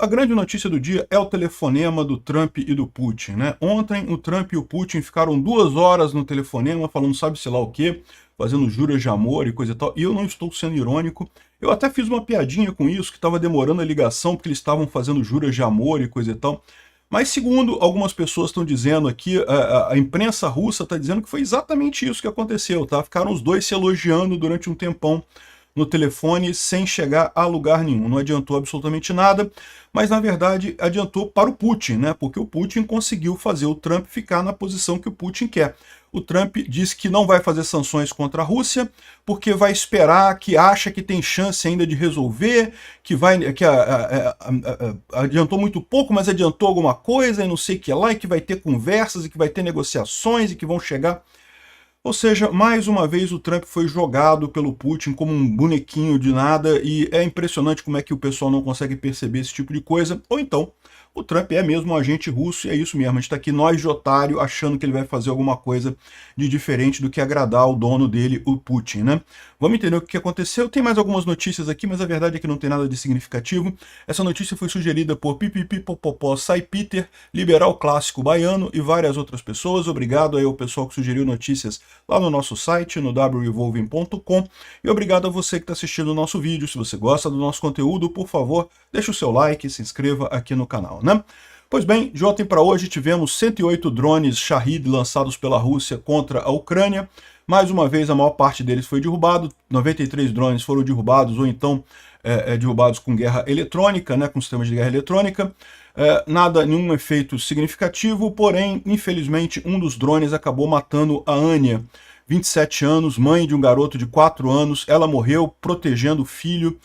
A grande notícia do dia é o telefonema do Trump e do Putin, né? Ontem o Trump e o Putin ficaram 2 horas no telefonema falando sabe-se lá o quê, fazendo juras de amor e coisa e tal, e eu não estou sendo irônico. Eu até fiz uma piadinha com isso, que estava demorando a ligação porque eles estavam fazendo juras de amor e coisa e tal. Mas segundo algumas pessoas estão dizendo aqui, a imprensa russa está dizendo que foi exatamente isso que aconteceu, tá? Ficaram os dois se elogiando durante um tempão no telefone sem chegar a lugar nenhum. Não adiantou absolutamente nada, mas na verdade adiantou para o Putin, né? Porque o Putin conseguiu fazer o Trump ficar na posição que o Putin quer. O Trump disse que não vai fazer sanções contra a Rússia, porque vai esperar, que acha que tem chance ainda de resolver, que adiantou muito pouco, mas adiantou alguma coisa, e não sei o que lá, e que vai ter conversas, e que vai ter negociações, e que vão chegar. Ou seja, mais uma vez o Trump foi jogado pelo Putin como um bonequinho de nada, e é impressionante como é que o pessoal não consegue perceber esse tipo de coisa. Ou então, o Trump é mesmo um agente russo, e é isso mesmo, a gente está aqui nós de otário achando que ele vai fazer alguma coisa de diferente do que agradar o dono dele, o Putin, né? Vamos entender o que aconteceu. Tem mais algumas notícias aqui, mas a verdade é que não tem nada de significativo. Essa notícia foi sugerida por Pipipipopopó, Sai Peter, Liberal Clássico Baiano e várias outras pessoas. Obrigado aí ao pessoal que sugeriu notícias lá no nosso site, no wrevolving.com, e obrigado a você que está assistindo o nosso vídeo. Se você gosta do nosso conteúdo, por favor, deixe o seu like e se inscreva aqui no canal, né? Pois bem, de ontem para hoje tivemos 108 drones Shahid lançados pela Rússia contra a Ucrânia. Mais uma vez, a maior parte deles foi derrubado, 93 drones foram derrubados ou então derrubados com guerra eletrônica, né, com sistemas de guerra eletrônica. Nenhum efeito significativo, porém, infelizmente, um dos drones acabou matando a Anya, 27 anos, mãe de um garoto de 4 anos. Ela morreu protegendo o filho.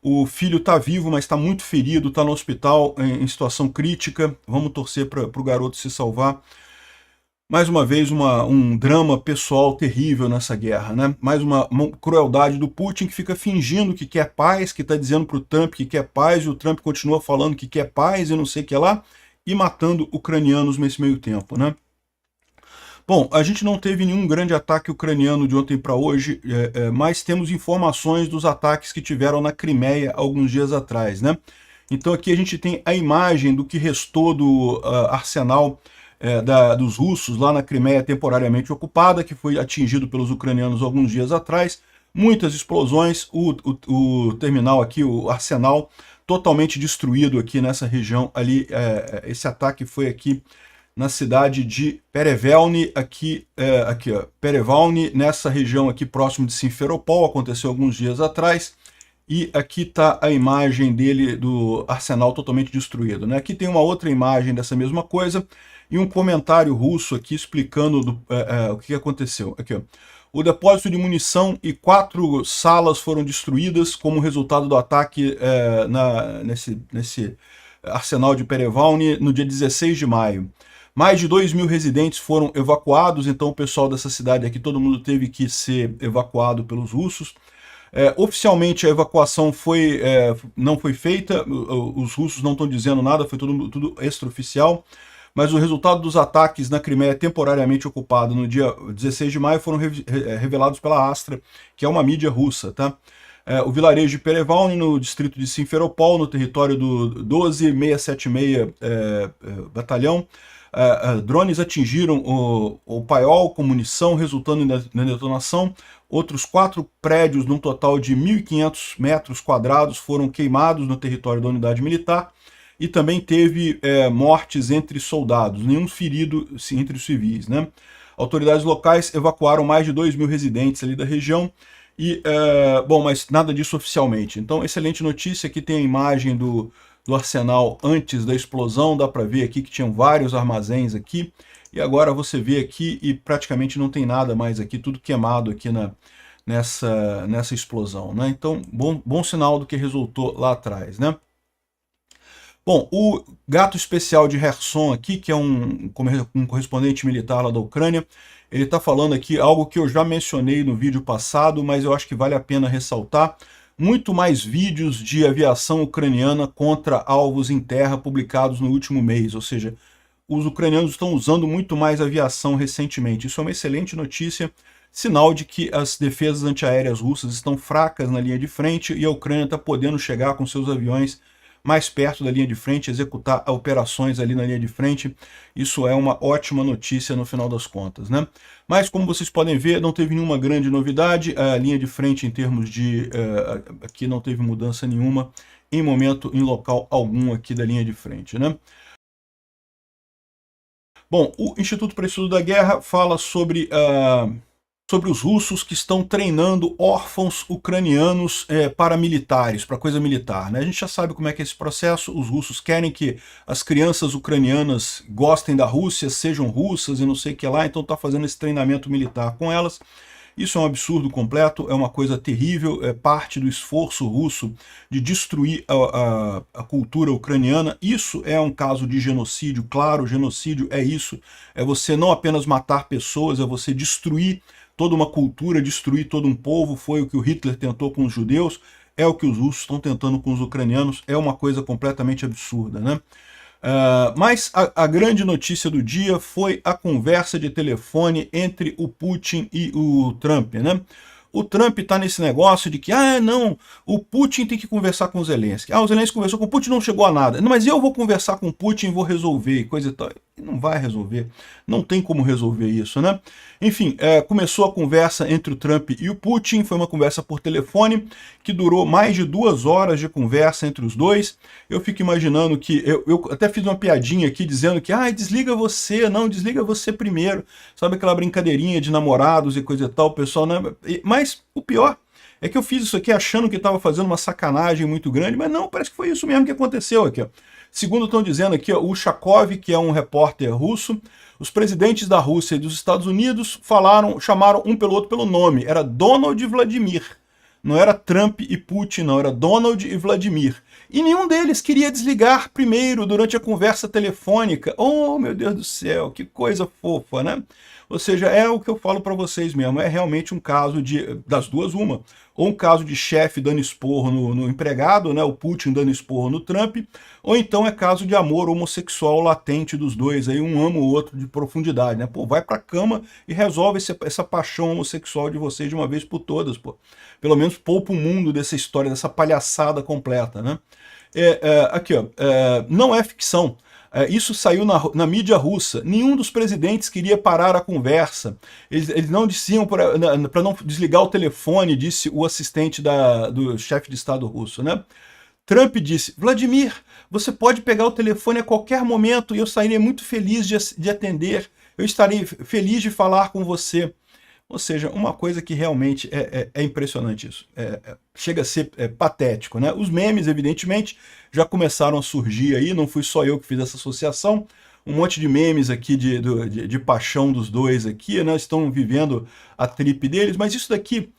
O filho está vivo, mas está muito ferido, está no hospital em situação crítica. Vamos torcer para o garoto se salvar. Mais uma vez, um drama pessoal terrível nessa guerra, né? Mais uma crueldade do Putin, que fica fingindo que quer paz, que está dizendo para o Trump que quer paz, e o Trump continua falando que quer paz e não sei o que lá, e matando ucranianos nesse meio tempo, né? Bom, a gente não teve nenhum grande ataque ucraniano de ontem para hoje, mas temos informações dos ataques que tiveram na Crimeia alguns dias atrás, né? Então aqui a gente tem a imagem do que restou do arsenal dos russos lá na Crimeia temporariamente ocupada, que foi atingido pelos ucranianos alguns dias atrás. Muitas explosões, o terminal aqui, o arsenal, totalmente destruído aqui nessa região ali. Esse ataque foi aqui na cidade de Perevelny, Perevalny, nessa região aqui próximo de Simferopol, aconteceu alguns dias atrás. E aqui está a imagem dele, do arsenal totalmente destruído, né? Aqui tem uma outra imagem dessa mesma coisa e um comentário russo aqui explicando o que aconteceu. Aqui, ó. O depósito de munição e 4 salas foram destruídas como resultado do ataque nesse arsenal de Perevalny no dia 16 de maio. Mais de 2.000 residentes foram evacuados, então o pessoal dessa cidade aqui, todo mundo teve que ser evacuado pelos russos. Oficialmente a evacuação não foi feita, os russos não estão dizendo nada, foi tudo extraoficial, mas o resultado dos ataques na Crimeia temporariamente ocupada no dia 16 de maio foram revelados pela Astra, que é uma mídia russa, tá? O vilarejo de Perevalny, no distrito de Simferopol, no território do 12676 batalhão, drones atingiram o paiol com munição, resultando na detonação. Outros 4 prédios, num total de 1.500 metros quadrados, foram queimados no território da unidade militar. E também teve mortes entre soldados, nenhum ferido entre os civis, né? Autoridades locais evacuaram mais de 2.000 residentes ali da região. Bom, mas nada disso oficialmente. Então, excelente notícia. Aqui tem a imagem do arsenal antes da explosão, dá para ver aqui que tinham vários armazéns aqui, e agora você vê aqui e praticamente não tem nada mais aqui, tudo queimado aqui nessa explosão, né? Então, bom sinal do que resultou lá atrás, né? Bom, o gato especial de Kherson aqui, que é um correspondente militar lá da Ucrânia, ele está falando aqui algo que eu já mencionei no vídeo passado, mas eu acho que vale a pena ressaltar. Muito mais vídeos de aviação ucraniana contra alvos em terra publicados no último mês, ou seja, os ucranianos estão usando muito mais aviação recentemente. Isso é uma excelente notícia, sinal de que as defesas antiaéreas russas estão fracas na linha de frente e a Ucrânia está podendo chegar com seus aviões mais perto da linha de frente, executar operações ali na linha de frente. Isso é uma ótima notícia no final das contas, né? Mas como vocês podem ver, não teve nenhuma grande novidade. A linha de frente em termos de... aqui não teve mudança nenhuma em local algum aqui da linha de frente, né? Bom, o Instituto para o Estudo da Guerra fala sobre os russos que estão treinando órfãos ucranianos paramilitares, para coisa militar, né? A gente já sabe como é que é esse processo. Os russos querem que as crianças ucranianas gostem da Rússia, sejam russas e não sei o que lá, então está fazendo esse treinamento militar com elas. Isso é um absurdo completo, é uma coisa terrível, é parte do esforço russo de destruir a cultura ucraniana. Isso é um caso de genocídio, claro, genocídio é isso, é você não apenas matar pessoas, é você destruir toda uma cultura, destruir todo um povo. Foi o que o Hitler tentou com os judeus, é o que os russos estão tentando com os ucranianos, é uma coisa completamente absurda, né? Mas a grande notícia do dia foi a conversa de telefone entre o Putin e o Trump, né? O Trump está nesse negócio de que, não, o Putin tem que conversar com o Zelensky. O Zelensky conversou com o Putin, não chegou a nada. Não, mas eu vou conversar com o Putin e vou resolver, e coisa e tal. Não vai resolver, não tem como resolver isso, né? Enfim, começou a conversa entre o Trump e o Putin, foi uma conversa por telefone, que durou mais de 2 horas de conversa entre os dois. Eu fico imaginando que, eu até fiz uma piadinha aqui dizendo que, desliga você, não, desliga você primeiro. Sabe aquela brincadeirinha de namorados e coisa e tal, o pessoal, né? Mas o pior é que eu fiz isso aqui achando que estava fazendo uma sacanagem muito grande, mas não, parece que foi isso mesmo que aconteceu aqui, ó. Segundo estão dizendo aqui, ó, o Ushakov, que é um repórter russo, os presidentes da Rússia e dos Estados Unidos chamaram um pelo outro pelo nome. Era Donald e Vladimir. Não era Trump e Putin, não. Era Donald e Vladimir. E nenhum deles queria desligar primeiro durante a conversa telefônica. Oh, meu Deus do céu, que coisa fofa, né? Ou seja, é o que eu falo para vocês mesmo. É realmente um caso das duas, uma. Ou um caso de chefe dando esporro no empregado, né? O Putin dando esporro no Trump. Ou então é caso de amor homossexual latente dos dois. Aí um ama o outro de profundidade, né? Pô, vai pra cama e resolve essa paixão homossexual de vocês de uma vez por todas, pô. Pelo menos poupa o mundo dessa história, dessa palhaçada completa, né? Aqui, ó. Não é ficção. Isso saiu na mídia russa. Nenhum dos presidentes queria parar a conversa. Eles não diziam para não desligar o telefone, disse o assistente do chefe de Estado russo, né? Trump disse, Vladimir, você pode pegar o telefone a qualquer momento e eu sairei muito feliz de atender. Eu estarei feliz de falar com você. Ou seja, uma coisa que realmente é impressionante isso. Chega a ser patético, né? Os memes, evidentemente, já começaram a surgir aí, não fui só eu que fiz essa associação. Um monte de memes aqui de paixão dos dois aqui, né? Estão vivendo a trip deles, mas isso daqui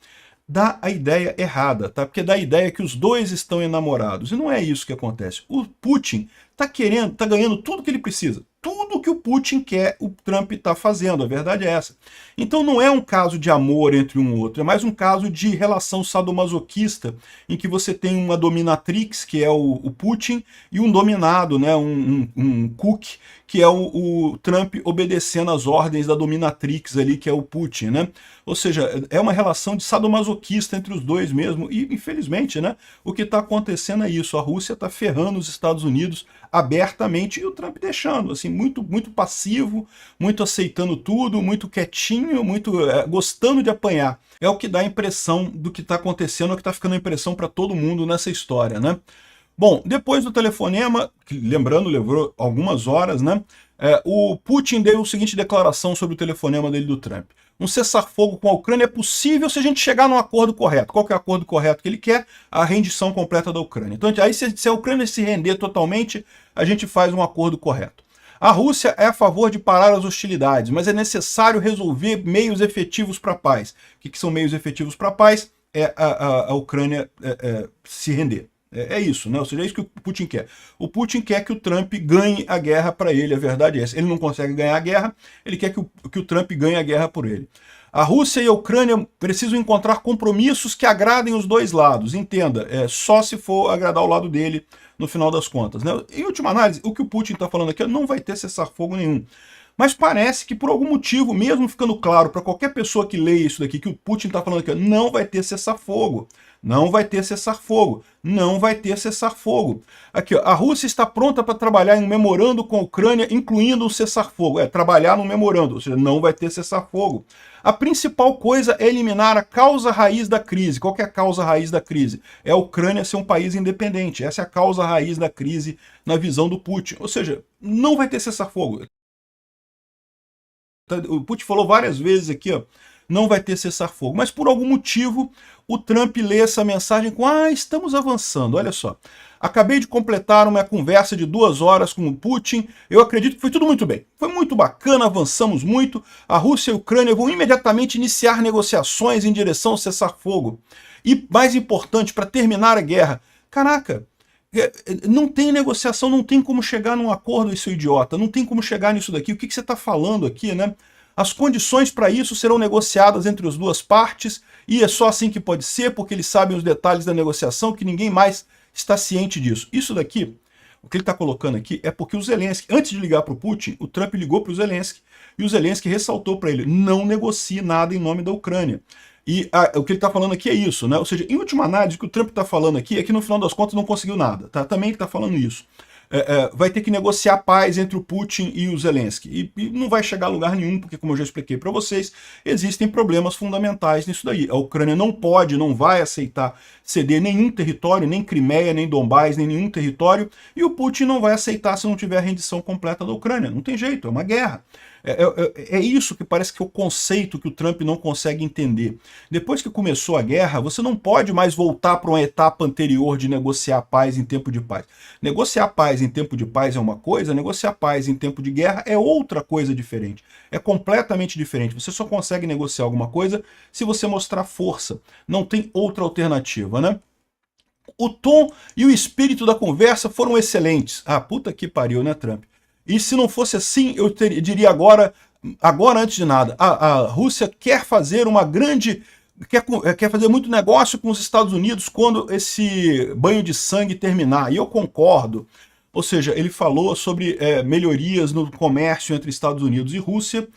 dá a ideia errada, tá? Porque dá a ideia que os dois estão enamorados, e não é isso que acontece. O Putin tá ganhando tudo que ele precisa. Tudo que o Putin quer, o Trump está fazendo, a verdade é essa. Então não é um caso de amor entre um e outro, é mais um caso de relação sadomasoquista, em que você tem uma dominatrix, que é o Putin, e um dominado, né, um cook, que é o Trump obedecendo às ordens da dominatrix ali, que é o Putin, né? Ou seja, é uma relação de sadomasoquista entre os dois mesmo, e infelizmente, né, o que está acontecendo é isso, a Rússia está ferrando os Estados Unidos abertamente, e o Trump deixando, assim, muito passivo, muito aceitando tudo, muito quietinho, muito gostando de apanhar. É o que dá a impressão do que está acontecendo, é o que está ficando a impressão para todo mundo nessa história, né? Bom, depois do telefonema, que, lembrando, levou algumas horas, né? O Putin deu a seguinte declaração sobre o telefonema dele do Trump. Um cessar-fogo com a Ucrânia é possível se a gente chegar num acordo correto. Qual que é o acordo correto que ele quer? A rendição completa da Ucrânia. Então, aí se a Ucrânia se render totalmente, a gente faz um acordo correto. A Rússia é a favor de parar as hostilidades, mas é necessário resolver meios efetivos para a paz. O que são meios efetivos para a paz? É a Ucrânia se render. É isso, né? Ou seja, é isso que o Putin quer. O Putin quer que o Trump ganhe a guerra para ele, a verdade é essa. Ele não consegue ganhar a guerra, ele quer que o Trump ganhe a guerra por ele. A Rússia e a Ucrânia precisam encontrar compromissos que agradem os dois lados. Entenda, só se for agradar o lado dele no final das contas, né? Em última análise, o que o Putin está falando aqui não vai ter cessar-fogo nenhum. Mas parece que por algum motivo, mesmo ficando claro para qualquer pessoa que leia isso daqui, que o Putin está falando aqui, não vai ter cessar-fogo. Não vai ter cessar-fogo. Não vai ter cessar-fogo. Aqui, ó, a Rússia está pronta para trabalhar em um memorando com a Ucrânia, incluindo um cessar-fogo. É, trabalhar no memorando, ou seja, não vai ter cessar-fogo. A principal coisa é eliminar a causa raiz da crise. Qual que é a causa raiz da crise? É a Ucrânia ser um país independente. Essa é a causa raiz da crise na visão do Putin. Ou seja, não vai ter cessar-fogo. O Putin falou várias vezes aqui, ó, não vai ter cessar-fogo. Mas por algum motivo, o Trump lê essa mensagem com estamos avançando, olha só. Acabei de completar uma conversa de 2 horas com o Putin. Eu acredito que foi tudo muito bem. Foi muito bacana, avançamos muito. A Rússia e a Ucrânia vão imediatamente iniciar negociações em direção ao cessar-fogo. E, mais importante, para terminar a guerra. Caraca, não tem negociação, não tem como chegar num acordo, seu idiota. Não tem como chegar nisso daqui. O que você está falando aqui, né? As condições para isso serão negociadas entre as duas partes, e é só assim que pode ser, porque eles sabem os detalhes da negociação, que ninguém mais está ciente disso. Isso daqui, o que ele está colocando aqui, é porque o Zelensky, antes de ligar para o Putin, o Trump ligou para o Zelensky, e o Zelensky ressaltou para ele, não negocie nada em nome da Ucrânia. E o que ele está falando aqui é isso, né? Ou seja, em última análise, o que o Trump está falando aqui é que no final das contas não conseguiu nada, tá? Também ele está falando isso. Vai ter que negociar paz entre o Putin e o Zelensky. E não vai chegar a lugar nenhum, porque, como eu já expliquei para vocês, existem problemas fundamentais nisso daí. A Ucrânia não pode, não vai aceitar ceder nenhum território, nem Crimeia, nem Donbás, nem nenhum território, e o Putin não vai aceitar se não tiver a rendição completa da Ucrânia. Não tem jeito, é uma guerra. É isso que parece que é o conceito que o Trump não consegue entender. Depois que começou a guerra, você não pode mais voltar para uma etapa anterior de negociar paz em tempo de paz. Negociar paz em tempo de paz é uma coisa, negociar paz em tempo de guerra é outra coisa diferente. É completamente diferente. Você só consegue negociar alguma coisa se você mostrar força. Não tem outra alternativa, né? O tom e o espírito da conversa foram excelentes. Puta que pariu, né, Trump? E se não fosse assim, eu diria agora antes de nada, a Rússia quer fazer uma grande... Quer fazer muito negócio com os Estados Unidos quando esse banho de sangue terminar. E eu concordo. Ou seja, ele falou sobre melhorias no comércio entre Estados Unidos e Rússia.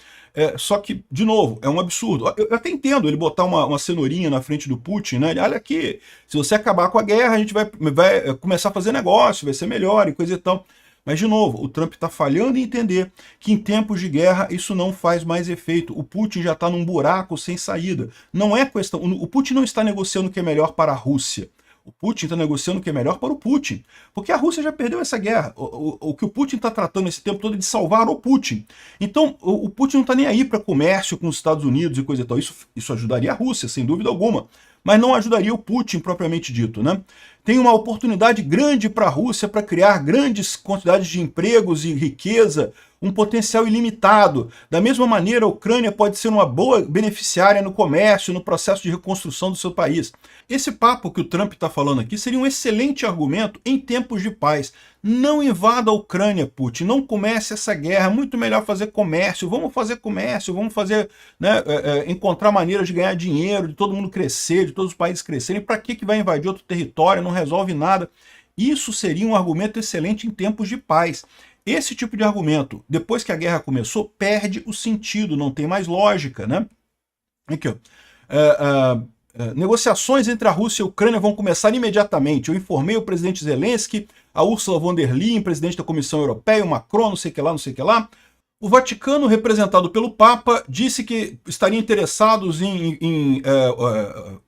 Só que, de novo, é um absurdo. Eu até entendo ele botar uma cenourinha na frente do Putin, né? Olha aqui, se você acabar com a guerra, a gente vai começar a fazer negócio, vai ser melhor e coisa e tal. Mas, de novo, o Trump está falhando em entender que em tempos de guerra isso não faz mais efeito. O Putin já está num buraco sem saída. Não é questão... O Putin não está negociando o que é melhor para a Rússia. O Putin está negociando o que é melhor para o Putin. Porque a Rússia já perdeu essa guerra. O que o Putin está tratando esse tempo todo é de salvar o Putin. Então, o Putin não está nem aí para comércio com os Estados Unidos e coisa e tal. Isso ajudaria a Rússia, sem dúvida alguma. Mas não ajudaria o Putin propriamente dito, né? Tem uma oportunidade grande para a Rússia para criar grandes quantidades de empregos e riqueza, um potencial ilimitado. Da mesma maneira, a Ucrânia pode ser uma boa beneficiária no comércio, no processo de reconstrução do seu país. Esse papo que o Trump está falando aqui seria um excelente argumento em tempos de paz. Não invada a Ucrânia, Putin, não comece essa guerra, muito melhor fazer comércio, vamos fazer, né, encontrar maneiras de ganhar dinheiro, de todo mundo crescer, de todos os países crescerem. Para que vai invadir outro território, não resolve nada? Isso seria um argumento excelente em tempos de paz. Esse tipo de argumento, depois que a guerra começou, perde o sentido, não tem mais lógica, né? Aqui, ó. Negociações entre a Rússia e a Ucrânia vão começar imediatamente. Eu informei o presidente Zelensky, a Ursula von der Leyen, presidente da Comissão Europeia, o Macron, não sei o que lá, não sei o que lá. O Vaticano, representado pelo Papa, disse que estaria interessados em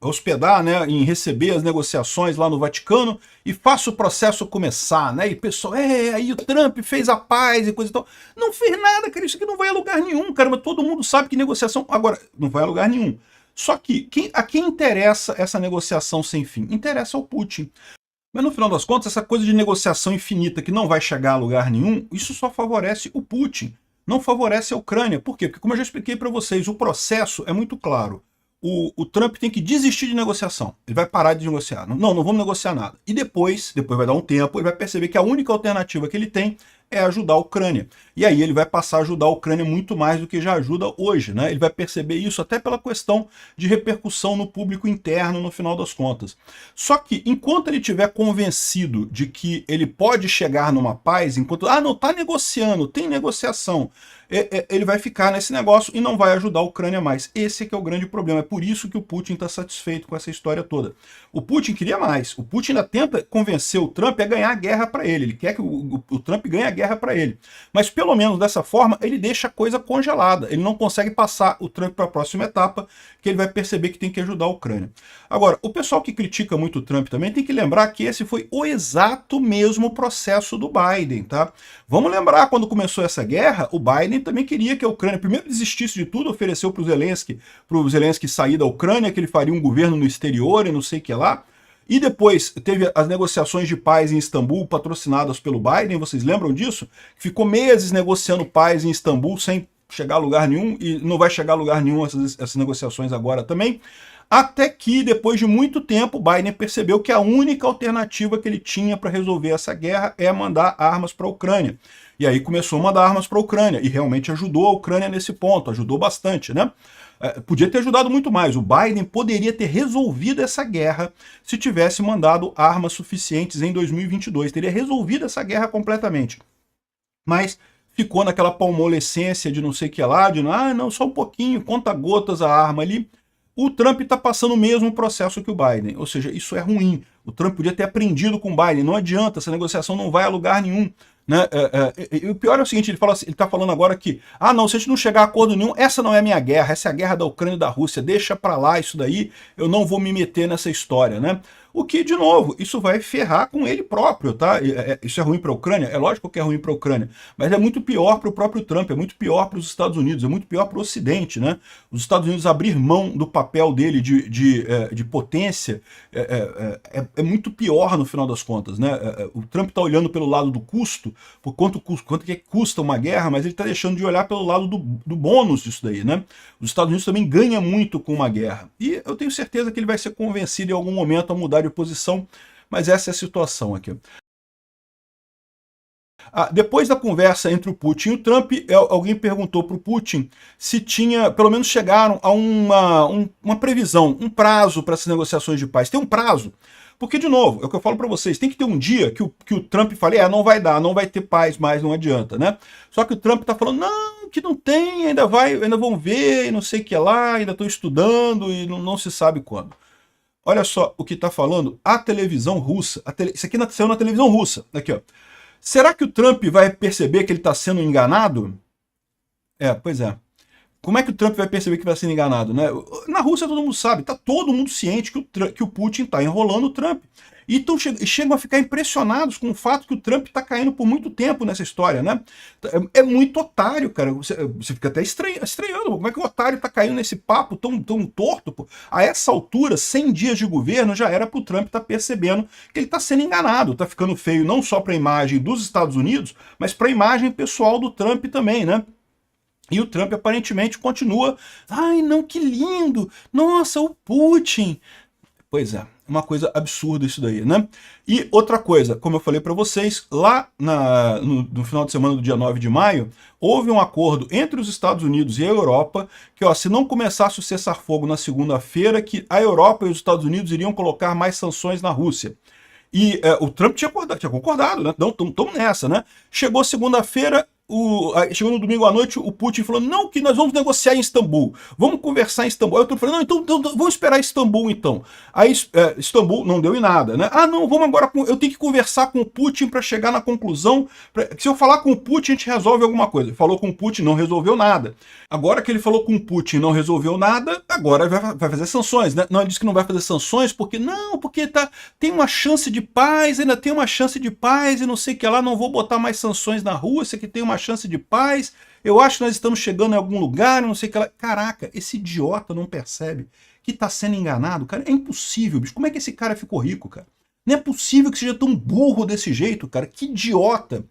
hospedar, né, em receber as negociações lá no Vaticano e faça o processo começar, né? E o pessoal, aí o Trump fez a paz e coisa e tal. Não fez nada, cara, isso aqui não vai a lugar nenhum, cara, mas todo mundo sabe que negociação... Agora, não vai a lugar nenhum. Só que, a quem interessa essa negociação sem fim? Interessa ao Putin. Mas no final das contas, essa coisa de negociação infinita que não vai chegar a lugar nenhum, isso só favorece o Putin. Não favorece a Ucrânia. Por quê? Porque, como eu já expliquei para vocês, o processo é muito claro. O Trump tem que desistir de negociação. Ele vai parar de negociar. Não vamos negociar nada. E depois vai dar um tempo, ele vai perceber que a única alternativa que ele tem é ajudar a Ucrânia. E aí ele vai passar a ajudar a Ucrânia muito mais do que já ajuda hoje, né? Ele vai perceber isso até pela questão de repercussão no público interno, no final das contas. Só que enquanto ele estiver convencido de que ele pode chegar numa paz, enquanto, não, tá negociando, tem negociação, ele vai ficar nesse negócio e não vai ajudar a Ucrânia mais. Esse é que é o grande problema. É por isso que o Putin está satisfeito com essa história toda. O Putin queria mais. O Putin ainda tenta convencer o Trump a ganhar a guerra para ele. Ele quer que o Trump ganhe a guerra para ele. Mas pelo menos dessa forma ele deixa a coisa congelada. Ele não consegue passar o Trump para a próxima etapa, que ele vai perceber que tem que ajudar a Ucrânia. Agora, o pessoal que critica muito o Trump também tem que lembrar que esse foi o exato mesmo processo do Biden, tá? Vamos lembrar, quando começou essa guerra, o Biden também queria que a Ucrânia primeiro desistisse de tudo, ofereceu para o Zelensky sair da Ucrânia, que ele faria um governo no exterior e não sei o que lá. E depois teve as negociações de paz em Istambul, patrocinadas pelo Biden, vocês lembram disso? Ficou meses negociando paz em Istambul sem chegar a lugar nenhum, e não vai chegar a lugar nenhum essas negociações agora também. Até que, depois de muito tempo, Biden percebeu que a única alternativa que ele tinha para resolver essa guerra é mandar armas para a Ucrânia. E aí começou a mandar armas para a Ucrânia, e realmente ajudou a Ucrânia nesse ponto, ajudou bastante, né? Podia ter ajudado muito mais. O Biden poderia ter resolvido essa guerra se tivesse mandado armas suficientes em 2022. Teria resolvido essa guerra completamente. Mas ficou naquela palmolescência de não sei o que lá, de não, só um pouquinho, conta gotas a arma ali. O Trump está passando o mesmo processo que o Biden, ou seja, isso é ruim. O Trump podia ter aprendido com o Biden, não adianta, essa negociação não vai a lugar nenhum. Né? E o pior é o seguinte, ele está falando agora que, não, se a gente não chegar a acordo nenhum, essa não é a minha guerra, essa é a guerra da Ucrânia e da Rússia, deixa para lá isso daí, eu não vou me meter nessa história, né? O que, de novo, isso vai ferrar com ele próprio, tá? Isso é ruim para a Ucrânia? É lógico que é ruim para a Ucrânia, mas é muito pior para o próprio Trump, é muito pior para os Estados Unidos, é muito pior para o Ocidente, né? Os Estados Unidos abrir mão do papel dele de potência é muito pior no final das contas, né? O Trump está olhando pelo lado do custo, por quanto que custa uma guerra, mas ele está deixando de olhar pelo lado do bônus disso daí, né? Os Estados Unidos também ganham muito com uma guerra, e eu tenho certeza que ele vai ser convencido em algum momento a mudar de posição, mas essa é a situação aqui. Depois da conversa entre o Putin e o Trump, alguém perguntou para o Putin se tinha, pelo menos chegaram a uma previsão, um prazo para essas negociações de paz. Tem um prazo? Porque, de novo, é o que eu falo para vocês, tem que ter um dia que o Trump fale, não vai dar, não vai ter paz mais, não adianta, né? Só que o Trump está falando, não, que não tem, ainda vão ver, e não sei o que lá, ainda estão estudando, e não se sabe quando. Olha só o que está falando a televisão russa. Isso aqui saiu na televisão russa. Aqui, ó. Será que o Trump vai perceber que ele está sendo enganado? Pois é. Como é que o Trump vai perceber que vai ser enganado, né? Na Rússia todo mundo sabe, está todo mundo ciente que o Putin está enrolando o Trump. E chegam a ficar impressionados com o fato que o Trump está caindo por muito tempo nessa história, né? É muito otário, cara. Você fica até estranhando. Como é que o otário está caindo nesse papo tão torto? Pô? A essa altura, 100 dias de governo, já era para o Trump estar percebendo que ele está sendo enganado. Está ficando feio não só para a imagem dos Estados Unidos, mas para a imagem pessoal do Trump também, né? E o Trump aparentemente continua, ai não, que lindo, nossa, o Putin. Pois é, uma coisa absurda isso daí, né? E outra coisa, como eu falei para vocês, lá no final de semana do dia 9 de maio, houve um acordo entre os Estados Unidos e a Europa, que se não começasse o cessar-fogo na segunda-feira, que a Europa e os Estados Unidos iriam colocar mais sanções na Rússia. E o Trump tinha concordado, né? Então, estamos nessa, né? Chegou segunda-feira, chegou no domingo à noite, o Putin falou, não, que nós vamos negociar em Istambul, vamos conversar em Istambul. Aí o Trump falou, não, então vamos esperar Istambul então. Aí Istambul não deu em nada, né? Não, vamos agora, eu tenho que conversar com o Putin para chegar na conclusão, se eu falar com o Putin a gente resolve alguma coisa. Ele falou com o Putin, não resolveu nada. Agora que ele falou com o Putin não resolveu nada, agora vai fazer sanções, né? Não, ele disse que não vai fazer sanções porque tem uma chance de paz, ainda tem uma chance de paz e não sei o que lá, não vou botar mais sanções na Rússia, que tem uma chance de paz, eu acho que nós estamos chegando em algum lugar, não sei o que lá. Caraca, esse idiota não percebe que está sendo enganado, cara. É impossível, bicho. Como é que esse cara ficou rico, cara? Não é possível que seja tão burro desse jeito, cara. Que idiota.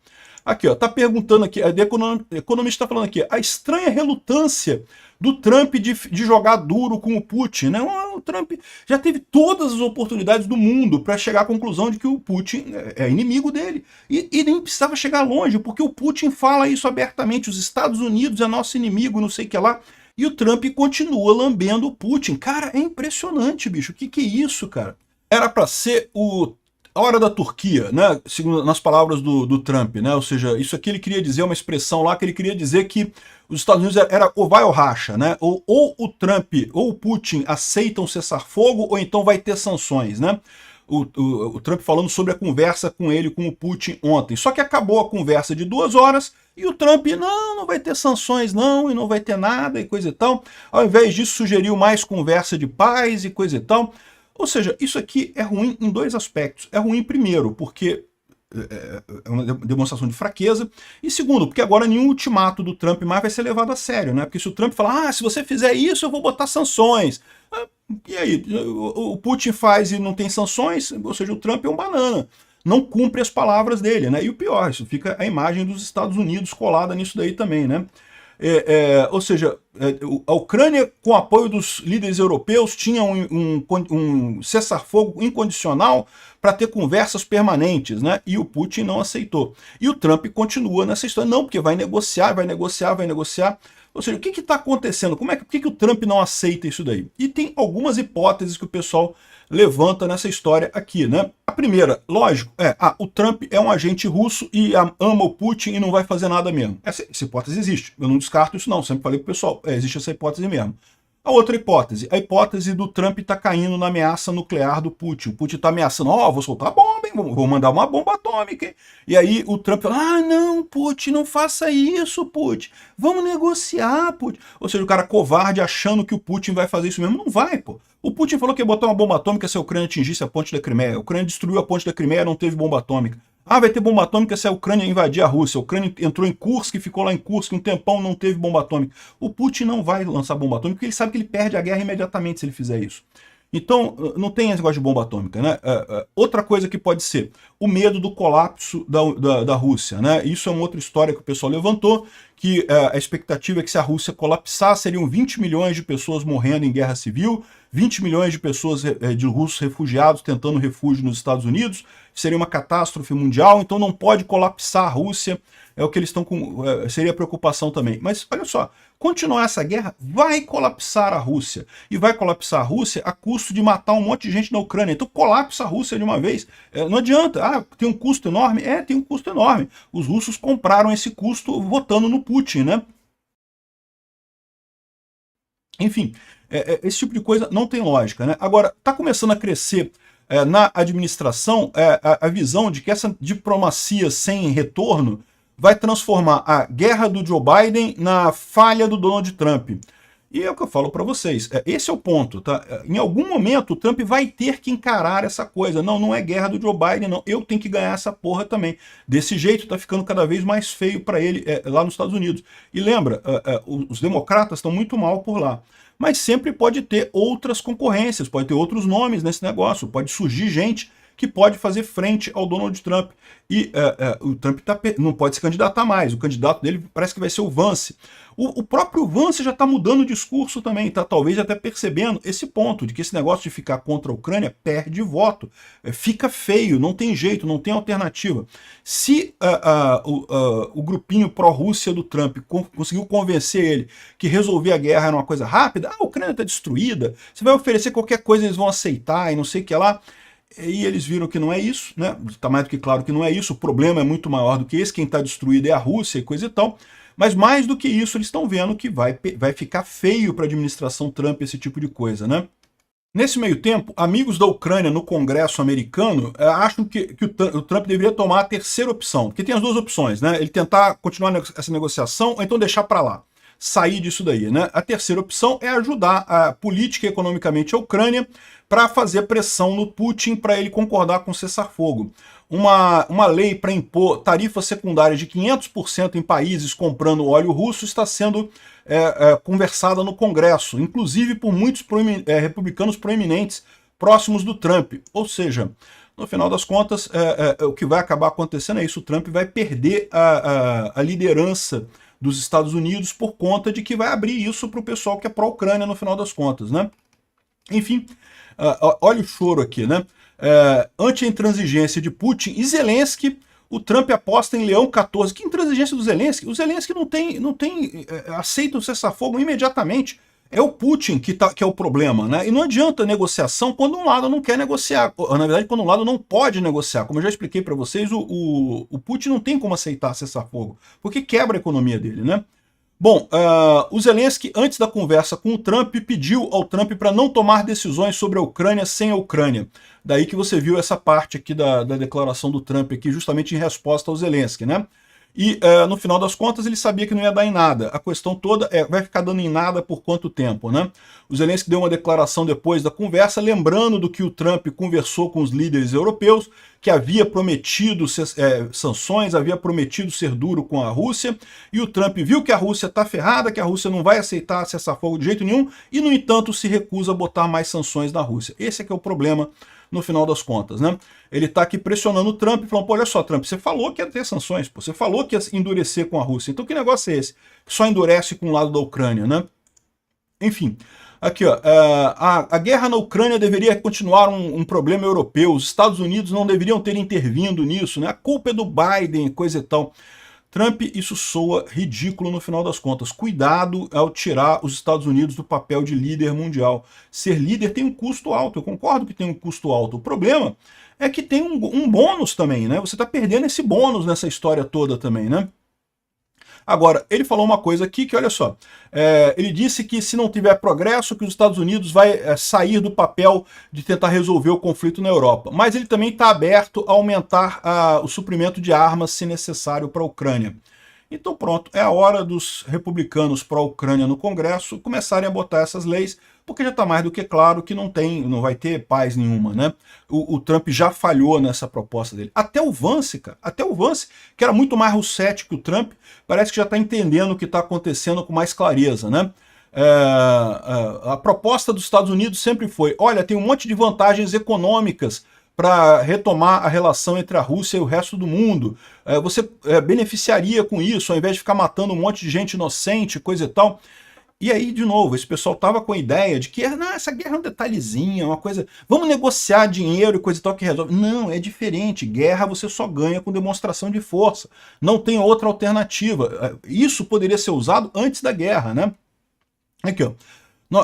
Aqui, ó, tá perguntando aqui, a economista está falando aqui, a estranha relutância do Trump de jogar duro com o Putin, né? O Trump já teve todas as oportunidades do mundo para chegar à conclusão de que o Putin é inimigo dele. E nem precisava chegar longe, porque o Putin fala isso abertamente, os Estados Unidos é nosso inimigo, não sei o que lá. E o Trump continua lambendo o Putin. Cara, é impressionante, bicho. O que é isso, cara? Era para ser a hora da Turquia, né? Segundo nas palavras do Trump, né? Ou seja, isso aqui ele queria dizer, uma expressão lá que ele queria dizer que os Estados Unidos era ou vai ou racha, né? Ou o Trump ou o Putin aceitam cessar-fogo, ou então vai ter sanções, né? O Trump falando sobre a conversa com ele, com o Putin ontem. Só que acabou a conversa de 2 horas e o Trump, não vai ter sanções não, e não vai ter nada e coisa e tal. Ao invés disso, sugeriu mais conversa de paz e coisa e tal. Ou seja, isso aqui é ruim em 2 aspectos. É ruim primeiro, porque é uma demonstração de fraqueza, e segundo, porque agora nenhum ultimato do Trump mais vai ser levado a sério, né? Porque se o Trump falar, se você fizer isso, eu vou botar sanções. E aí, o Putin faz e não tem sanções, ou seja, o Trump é um banana. Não cumpre as palavras dele, né? E o pior, isso fica a imagem dos Estados Unidos colada nisso daí também, né? Ou seja, a Ucrânia, com o apoio dos líderes europeus, tinha um cessar-fogo incondicional para ter conversas permanentes, né? E o Putin não aceitou. E o Trump continua nessa história, não, porque vai negociar, vai negociar, vai negociar. Ou seja, o que está acontecendo? Por que o Trump não aceita isso daí? E tem algumas hipóteses que o pessoal levanta nessa história aqui, né? A primeira, lógico, o Trump é um agente russo e ama o Putin e não vai fazer nada mesmo. Essa hipótese existe. Eu não descarto isso não, sempre falei pro pessoal, existe essa hipótese mesmo. A outra hipótese, a hipótese do Trump tá caindo na ameaça nuclear do Putin. O Putin tá ameaçando, vou soltar bomba, hein? Vou mandar uma bomba atômica, hein? E aí o Trump fala, não, Putin, não faça isso, Putin. Vamos negociar, Putin. Ou seja, o cara covarde achando que o Putin vai fazer isso mesmo. Não vai, pô. O Putin falou que ia botar uma bomba atômica se a Ucrânia atingisse a ponte da Crimeia. A Ucrânia destruiu a ponte da Crimeia, não teve bomba atômica. Vai ter bomba atômica se a Ucrânia invadir a Rússia. A Ucrânia entrou em Kursk e ficou lá em Kursk um tempão, não teve bomba atômica. O Putin não vai lançar bomba atômica porque ele sabe que ele perde a guerra imediatamente se ele fizer isso. Então, não tem esse negócio de bomba atômica, né? Outra coisa que pode ser o medo do colapso da Rússia, né? Isso é uma outra história que o pessoal levantou, que a expectativa é que se a Rússia colapsar, seriam 20 milhões de pessoas morrendo em guerra civil, 20 milhões de pessoas, de russos refugiados tentando refúgio nos Estados Unidos, seria uma catástrofe mundial, então não pode colapsar a Rússia, é o que eles estão com, seria a preocupação também. Mas olha só, continuar essa guerra vai colapsar a Rússia, e vai colapsar a Rússia a custo de matar um monte de gente na Ucrânia, então colapsa a Rússia de uma vez, não adianta, tem um custo enorme? Tem um custo enorme, os russos compraram esse custo votando no Putin, né? Enfim, esse tipo de coisa não tem lógica, né? Agora, está começando a crescer na administração a visão de que essa diplomacia sem retorno vai transformar a guerra do Joe Biden na falha do Donald Trump. E é o que eu falo para vocês, esse é o ponto, tá? Em algum momento o Trump vai ter que encarar essa coisa. Não é guerra do Joe Biden, não. Eu tenho que ganhar essa porra também. Desse jeito tá ficando cada vez mais feio para ele lá nos Estados Unidos. E lembra, os democratas estão muito mal por lá. Mas sempre pode ter outras concorrências, pode ter outros nomes nesse negócio, pode surgir gente que pode fazer frente ao Donald Trump. E o Trump não pode se candidatar mais, o candidato dele parece que vai ser o Vance. O próprio Vance já está mudando o discurso também, está talvez até percebendo esse ponto, de que esse negócio de ficar contra a Ucrânia perde voto, fica feio, não tem jeito, não tem alternativa. Se o grupinho pró-Rússia do Trump conseguiu convencer ele que resolver a guerra era uma coisa rápida, a Ucrânia está destruída, você vai oferecer qualquer coisa, eles vão aceitar e não sei o que lá. E eles viram que não é isso, né? Está mais do que claro que não é isso, o problema é muito maior do que esse, quem está destruído é a Rússia e coisa e tal. Mas mais do que isso, eles estão vendo que vai ficar feio para a administração Trump esse tipo de coisa, né? Nesse meio tempo, amigos da Ucrânia no Congresso americano acham que o Trump deveria tomar a terceira opção, porque tem as 2 opções, né? Ele tentar continuar essa negociação ou então deixar para lá, sair disso daí, né? A terceira opção é ajudar política e economicamente a Ucrânia para fazer pressão no Putin para ele concordar com o cessar-fogo. Uma lei para impor tarifas secundárias de 500% em países comprando óleo russo está sendo conversada no Congresso, inclusive por muitos republicanos proeminentes, próximos do Trump. Ou seja, no final das contas, o que vai acabar acontecendo é isso, o Trump vai perder a liderança dos Estados Unidos por conta de que vai abrir isso para o pessoal que é pró-Ucrânia no final das contas, né? Enfim, olha o choro aqui, né? Ante a intransigência de Putin e Zelensky, o Trump aposta em Leão 14. Que intransigência do Zelensky? O Zelensky não tem aceita o cessar-fogo imediatamente. É o Putin que é o problema, né? E não adianta negociação quando um lado não quer negociar. Na verdade, quando um lado não pode negociar. Como eu já expliquei para vocês, o Putin não tem como aceitar cessar-fogo, porque quebra a economia dele, né? Bom, o Zelensky, antes da conversa com o Trump, pediu ao Trump para não tomar decisões sobre a Ucrânia sem a Ucrânia. Daí que você viu essa parte aqui da declaração do Trump, aqui, justamente em resposta ao Zelensky, né? E, no final das contas, ele sabia que não ia dar em nada. A questão toda vai ficar dando em nada por quanto tempo, né? O Zelensky deu uma declaração depois da conversa, lembrando do que o Trump conversou com os líderes europeus, que havia prometido sanções, havia prometido ser duro com a Rússia, e o Trump viu que a Rússia está ferrada, que a Rússia não vai aceitar cessar-fogo de jeito nenhum, e, no entanto, se recusa a botar mais sanções na Rússia. Esse é que é o problema no final das contas, né? Ele está aqui pressionando o Trump, falando, pô, olha só, Trump, você falou que ia ter sanções, pô, você falou que ia endurecer com a Rússia, então que negócio é esse? Que só endurece com o lado da Ucrânia, né? Enfim, aqui, ó, a guerra na Ucrânia deveria continuar um problema europeu, os Estados Unidos não deveriam ter intervindo nisso, né? A culpa é do Biden, coisa e tal. Trump, isso soa ridículo no final das contas. Cuidado ao tirar os Estados Unidos do papel de líder mundial. Ser líder tem um custo alto, eu concordo que tem um custo alto. O problema é que tem um bônus também, né? Você está perdendo esse bônus nessa história toda também, né? Agora, ele falou uma coisa aqui que, olha só, ele disse que se não tiver progresso, que os Estados Unidos vai sair do papel de tentar resolver o conflito na Europa. Mas ele também está aberto a aumentar o suprimento de armas, se necessário, para a Ucrânia. Então pronto, é a hora dos republicanos pró-Ucrânia no Congresso começarem a botar essas leis, porque já está mais do que claro que não vai ter paz nenhuma, né? O Trump já falhou nessa proposta dele. Até o Vance, cara, que era muito mais russético que o Trump, parece que já está entendendo o que está acontecendo com mais clareza, né? A proposta dos Estados Unidos sempre foi, olha, tem um monte de vantagens econômicas para retomar a relação entre a Rússia e o resto do mundo. Você beneficiaria com isso, ao invés de ficar matando um monte de gente inocente, coisa e tal. E aí, de novo, esse pessoal estava com a ideia de que essa guerra é um detalhezinho, uma coisa... Vamos negociar dinheiro e coisa e tal que resolve. Não, é diferente. Guerra você só ganha com demonstração de força. Não tem outra alternativa. Isso poderia ser usado antes da guerra, né? Aqui, ó.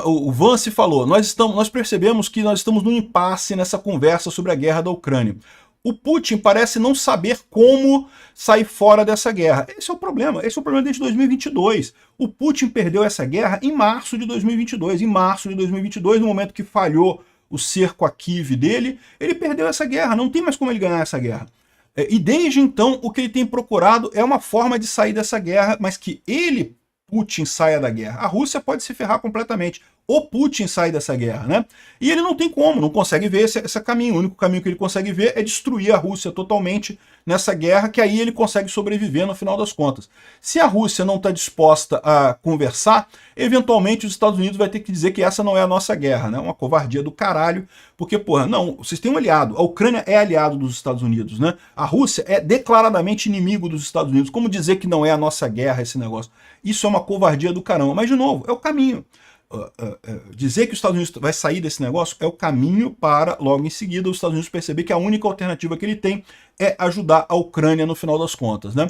O Vance falou, nós percebemos que nós estamos num impasse nessa conversa sobre a guerra da Ucrânia. O Putin parece não saber como sair fora dessa guerra. Esse é o problema desde 2022. O Putin perdeu essa guerra em março de 2022. Em março de 2022, no momento que falhou o cerco a Kiev dele, ele perdeu essa guerra. Não tem mais como ele ganhar essa guerra. E desde então, o que ele tem procurado é uma forma de sair dessa guerra, mas que Putin saia da guerra. A Rússia pode se ferrar completamente. O Putin sai dessa guerra, né? E ele não tem como, não consegue ver esse caminho. O único caminho que ele consegue ver é destruir a Rússia totalmente nessa guerra, que aí ele consegue sobreviver no final das contas. Se a Rússia não está disposta a conversar, eventualmente os Estados Unidos vai ter que dizer que essa não é a nossa guerra, né? Uma covardia do caralho, porque, porra, não, vocês têm um aliado. A Ucrânia é aliado dos Estados Unidos, né? A Rússia é declaradamente inimigo dos Estados Unidos. Como dizer que não é a nossa guerra esse negócio? Isso é uma covardia do caramba. Mas, de novo, é o caminho. Dizer que os Estados Unidos vai sair desse negócio é o caminho para, logo em seguida, os Estados Unidos perceber que a única alternativa que ele tem é ajudar a Ucrânia no final das contas, né?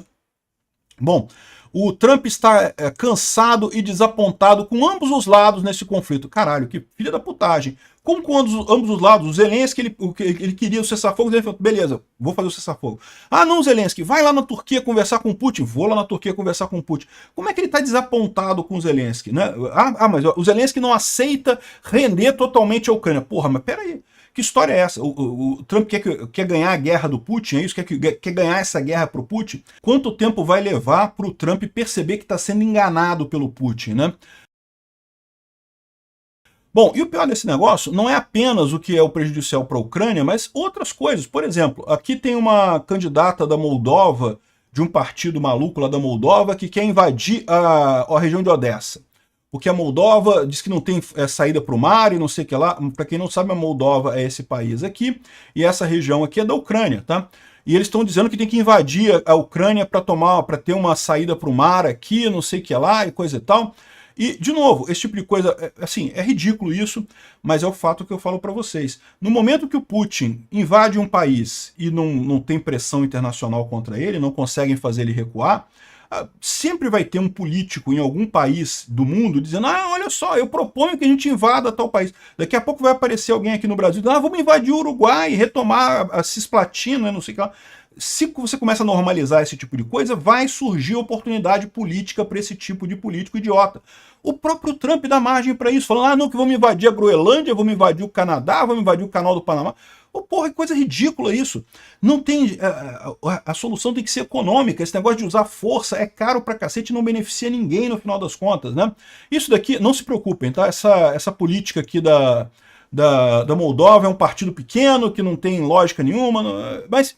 Bom, o Trump está cansado e desapontado com ambos os lados nesse conflito. Caralho, que filha da putagem. Como com ambos os lados, o Zelensky, ele queria o cessar-fogo, ele falou, beleza, vou fazer o cessar-fogo. Ah, não, Zelensky, vai lá na Turquia conversar com o Putin. Vou lá na Turquia conversar com o Putin. Como é que ele está desapontado com o Zelensky, né? Mas o Zelensky não aceita render totalmente a Ucrânia. Porra, mas peraí. Que história é essa? O Trump quer ganhar a guerra do Putin, é isso? Quer ganhar essa guerra para o Putin? Quanto tempo vai levar para o Trump perceber que está sendo enganado pelo Putin, né? Bom, e o pior desse negócio não é apenas o que é o prejudicial para a Ucrânia, mas outras coisas. Por exemplo, aqui tem uma candidata da Moldova, de um partido maluco lá da Moldova, que quer invadir a região de Odessa. porque a Moldova diz que não tem saída para o mar e não sei o que lá. Para quem não sabe, a Moldova é esse país aqui, e essa região aqui é da Ucrânia, tá? E eles estão dizendo que tem que invadir a Ucrânia para ter uma saída para o mar aqui, não sei o que lá e coisa e tal. E, de novo, esse tipo de coisa, assim, é ridículo isso, mas é o fato que eu falo para vocês. No momento que o Putin invade um país e não tem pressão internacional contra ele, não conseguem fazer ele recuar, sempre vai ter um político em algum país do mundo dizendo: ah, olha só, eu proponho que a gente invada tal país. Daqui a pouco vai aparecer alguém aqui no Brasil dizendo: ah, vamos invadir o Uruguai, retomar a Cisplatina, não sei o que lá. Se você começa a normalizar esse tipo de coisa, vai surgir oportunidade política para esse tipo de político idiota. O próprio Trump dá margem para isso, falando: ah, não, que vamos invadir a Groenlândia, vamos invadir o Canadá, vamos invadir o Canal do Panamá. Oh, porra, que coisa ridícula isso. Não tem, a solução tem que ser econômica. Esse negócio de usar força é caro pra cacete e não beneficia ninguém no final das contas, né? Isso daqui, não se preocupem, tá? Essa política aqui da Moldova é um partido pequeno, que não tem lógica nenhuma, mas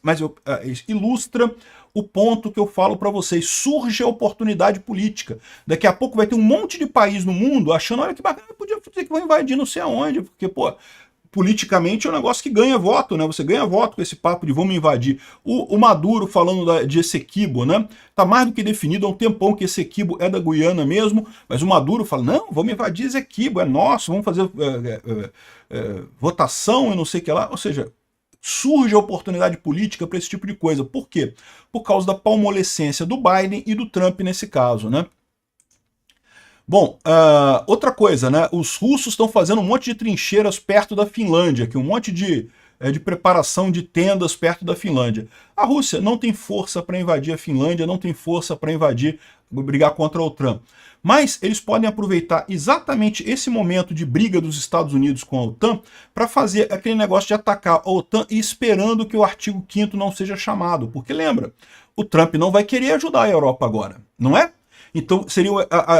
ilustra o ponto que eu falo para vocês. Surge a oportunidade política. Daqui a pouco vai ter um monte de país no mundo achando: olha que bacana, podia dizer que vão invadir não sei aonde, porque, pô, politicamente é um negócio que ganha voto, né? Você ganha voto com esse papo de vamos invadir. O Maduro falando de Essequibo, né? Tá mais do que definido há um tempão que Essequibo é da Guiana mesmo, mas o Maduro fala: não, vamos invadir Essequibo, é nosso, vamos fazer votação e não sei o que lá. Ou seja, surge a oportunidade política para esse tipo de coisa. Por quê? Por causa da palmolescência do Biden e do Trump nesse caso, né? Bom, outra coisa, né? Os russos estão fazendo um monte de trincheiras perto da Finlândia, que um monte de preparação de tendas perto da Finlândia. A Rússia não tem força para invadir a Finlândia, não tem força para brigar contra a OTAN. Mas eles podem aproveitar exatamente esse momento de briga dos Estados Unidos com a OTAN para fazer aquele negócio de atacar a OTAN e esperando que o artigo 5º não seja chamado. Porque lembra, o Trump não vai querer ajudar a Europa agora, não é? Então seria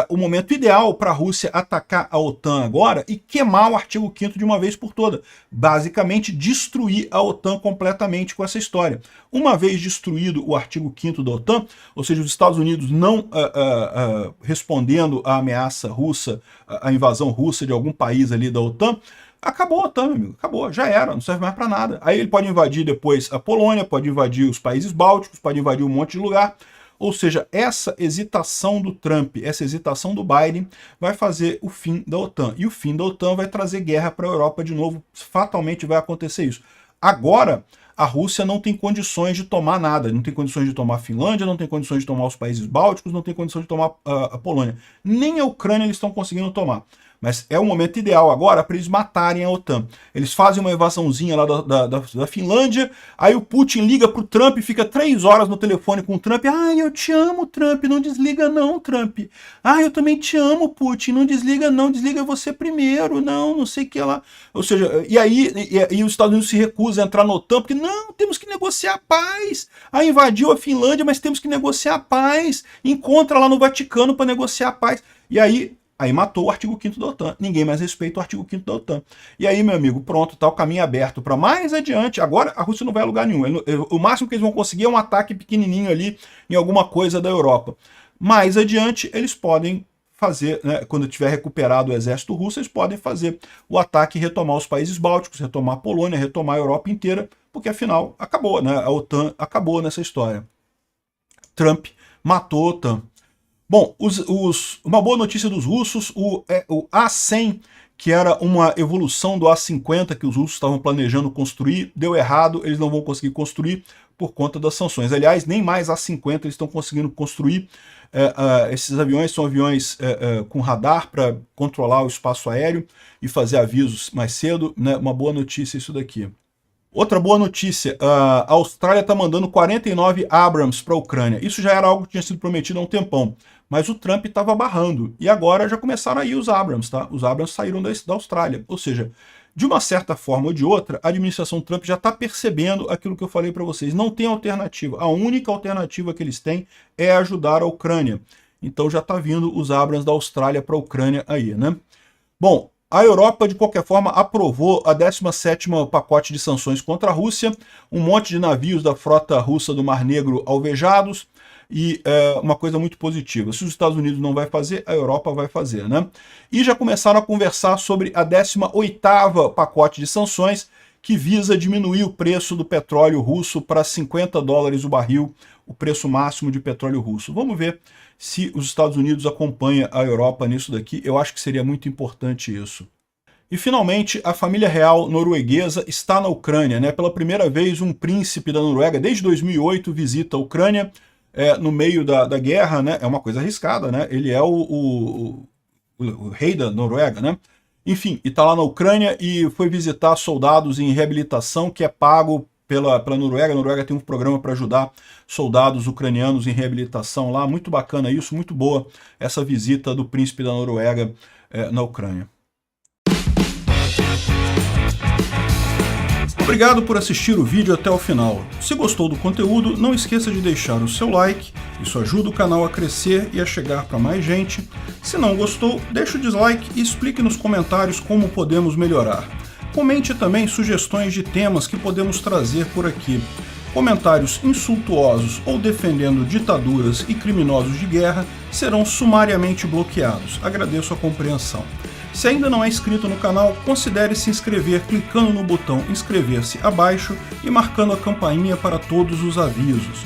o momento ideal para a Rússia atacar a OTAN agora e queimar o artigo 5º de uma vez por toda. Basicamente destruir a OTAN completamente com essa história. Uma vez destruído o artigo 5º da OTAN, ou seja, os Estados Unidos não respondendo à ameaça russa, à invasão russa de algum país ali da OTAN, acabou a OTAN, meu amigo. Acabou, já era, não serve mais para nada. Aí ele pode invadir depois a Polônia, pode invadir os países bálticos, pode invadir um monte de lugar. Ou seja, essa hesitação do Trump, essa hesitação do Biden vai fazer o fim da OTAN. E o fim da OTAN vai trazer guerra para a Europa de novo. Fatalmente vai acontecer isso. Agora, a Rússia não tem condições de tomar nada. Não tem condições de tomar a Finlândia, não tem condições de tomar os países bálticos, não tem condições de tomar a Polônia. Nem a Ucrânia eles estão conseguindo tomar. Mas é o momento ideal agora para eles matarem a OTAN. Eles fazem uma invasãozinha lá da Finlândia, aí o Putin liga pro Trump e fica 3 horas no telefone com o Trump. Ai, eu te amo, Trump, não desliga não, Trump. Ai, eu também te amo, Putin, não desliga não, desliga você primeiro, não sei o que lá. Ou seja, e aí os Estados Unidos se recusam a entrar na OTAN, porque não, temos que negociar a paz. Ah, invadiu a Finlândia, mas temos que negociar a paz. Encontra lá no Vaticano para negociar a paz. E aí matou o artigo 5º da OTAN. Ninguém mais respeita o artigo 5º da OTAN. E aí, meu amigo, pronto, tá o caminho aberto para mais adiante. Agora a Rússia não vai a lugar nenhum. O máximo que eles vão conseguir é um ataque pequenininho ali em alguma coisa da Europa. Mais adiante, eles podem fazer, né, quando tiver recuperado o exército russo, eles podem fazer o ataque e retomar os países bálticos, retomar a Polônia, retomar a Europa inteira, porque afinal acabou, né? A OTAN acabou nessa história. Trump matou a OTAN. Bom, uma boa notícia dos russos, o A-100, que era uma evolução do A-50 que os russos estavam planejando construir, deu errado, eles não vão conseguir construir por conta das sanções. Aliás, nem mais A-50 eles estão conseguindo construir. Esses aviões são aviões com radar para controlar o espaço aéreo e fazer avisos mais cedo, né? Uma boa notícia isso daqui. Outra boa notícia, a Austrália está mandando 49 Abrams para a Ucrânia. Isso já era algo que tinha sido prometido há um tempão, mas o Trump estava barrando. E agora já começaram a ir os Abrams, tá? Os Abrams saíram da Austrália. Ou seja, de uma certa forma ou de outra, a administração Trump já está percebendo aquilo que eu falei para vocês. Não tem alternativa. A única alternativa que eles têm é ajudar a Ucrânia. Então já está vindo os Abrams da Austrália para a Ucrânia aí, né? Bom, a Europa, de qualquer forma, aprovou a 17º pacote de sanções contra a Rússia, um monte de navios da frota russa do Mar Negro alvejados, e uma coisa muito positiva. Se os Estados Unidos não vai fazer, a Europa vai fazer, né? E já começaram a conversar sobre a 18ª pacote de sanções, que visa diminuir o preço do petróleo russo para $50 o barril, o preço máximo de petróleo russo. Vamos ver se os Estados Unidos acompanham a Europa nisso daqui. Eu acho que seria muito importante isso. E finalmente, a família real norueguesa está na Ucrânia, né? Pela primeira vez, um príncipe da Noruega, desde 2008, visita a Ucrânia no meio da guerra, né? É uma coisa arriscada, né? Ele é o rei da Noruega, né? Enfim, e está lá na Ucrânia e foi visitar soldados em reabilitação, que é pago pela Noruega. A Noruega tem um programa para ajudar soldados ucranianos em reabilitação lá. Muito bacana isso, muito boa essa visita do príncipe da Noruega na Ucrânia. Obrigado por assistir o vídeo até o final. Se gostou do conteúdo, não esqueça de deixar o seu like, isso ajuda o canal a crescer e a chegar para mais gente. Se não gostou, deixe o dislike e explique nos comentários como podemos melhorar. Comente também sugestões de temas que podemos trazer por aqui. Comentários insultuosos ou defendendo ditaduras e criminosos de guerra serão sumariamente bloqueados. Agradeço a compreensão. Se ainda não é inscrito no canal, considere se inscrever clicando no botão inscrever-se abaixo e marcando a campainha para todos os avisos.